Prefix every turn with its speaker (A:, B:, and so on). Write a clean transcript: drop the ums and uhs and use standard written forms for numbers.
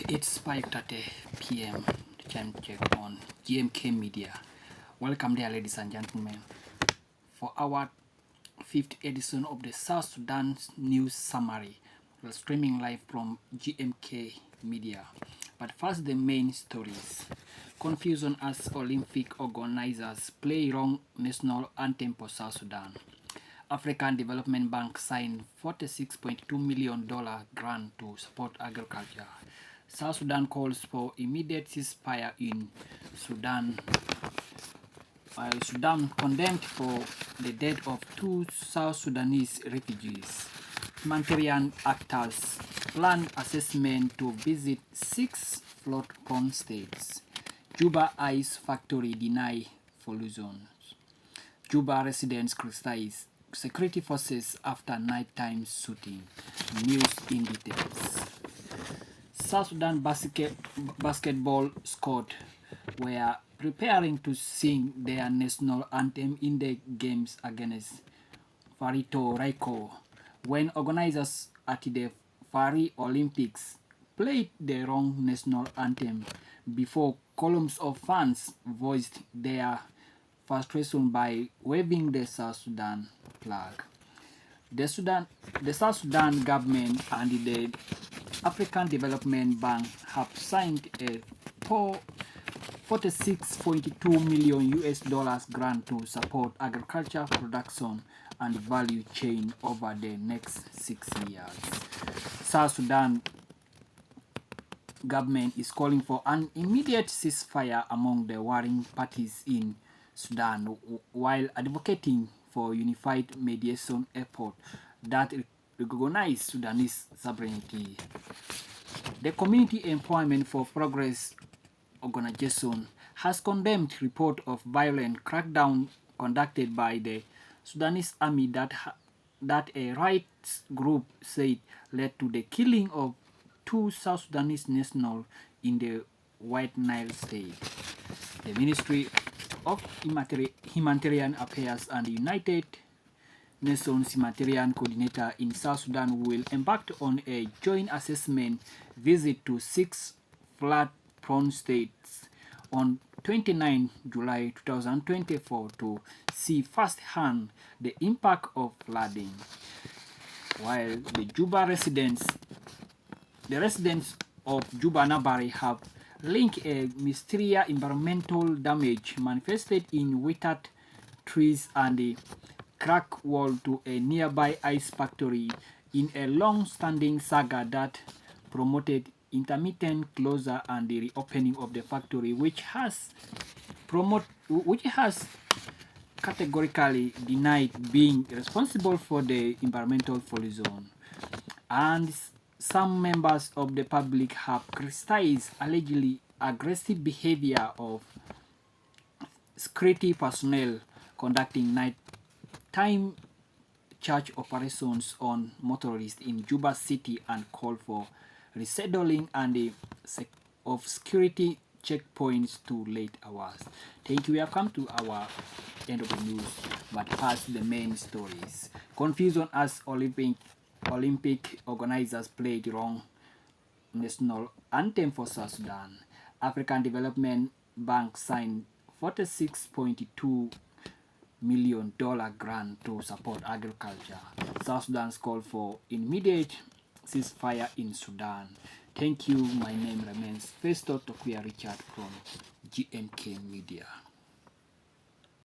A: It's 5:30 p.m. Time check on GMK Media. Welcome there, ladies and gentlemen, for our 5th edition of the South Sudan News Summary. We're streaming live from GMK Media. But first, the main stories. Confusion as Olympic organizers play wrong national anthem for South Sudan. African Development Bank signed $46.2 million grant to support agriculture. South Sudan calls for immediate ceasefire in Sudan, while Sudan condemned for the death of 2 South Sudanese refugees. Humanitarian actors plan assessment to visit 6 flood-prone states. Juba ice factory deny collusion. Juba residents criticize security forces after nighttime shooting. News in details. South Sudan basketball squad were preparing to sing their national anthem in the games against Puerto Rico when organizers at the Paris Olympics played the wrong national anthem before columns of fans voiced their frustration by waving the South Sudan flag. The South Sudan government and the African Development Bank have signed a $46.2 million grant to support agriculture production and value chain over the next 6 years. South Sudan government is calling for an immediate ceasefire among the warring parties in Sudan, while advocating for unified mediation effort that recognize Sudanese sovereignty. The Community Employment for Progress organization has condemned report of violent crackdown conducted by the Sudanese army that a rights group said led to the killing of 2 South Sudanese nationals in the White Nile state. The Ministry of Humanitarian Affairs and the United Nations Humanitarian Coordinator in South Sudan will embark on a joint assessment visit to 6 flood-prone states on 29 July 2024 to see firsthand the impact of flooding. While the residents of Juba Nabari have linked a mysterious environmental damage manifested in withered trees and the crack wall to a nearby ice factory in a long-standing saga that promoted intermittent closure and the reopening of the factory, which has categorically denied being responsible for the environmental pollution. And some members of the public have criticized allegedly aggressive behavior of security personnel conducting nighttime charge operations on motorists in Juba City and called for rescheduling and of security checkpoints to late hours. Thank you. We have come to our end of the news, but first the main stories. Confusion as Olympic organizers played wrong national anthem for South Sudan. African Development Bank signed $46.2 million grant to support agriculture. South Sudan's call for immediate ceasefire in Sudan. Thank you. My name remains Festo Tokuya Richard from GMK Media.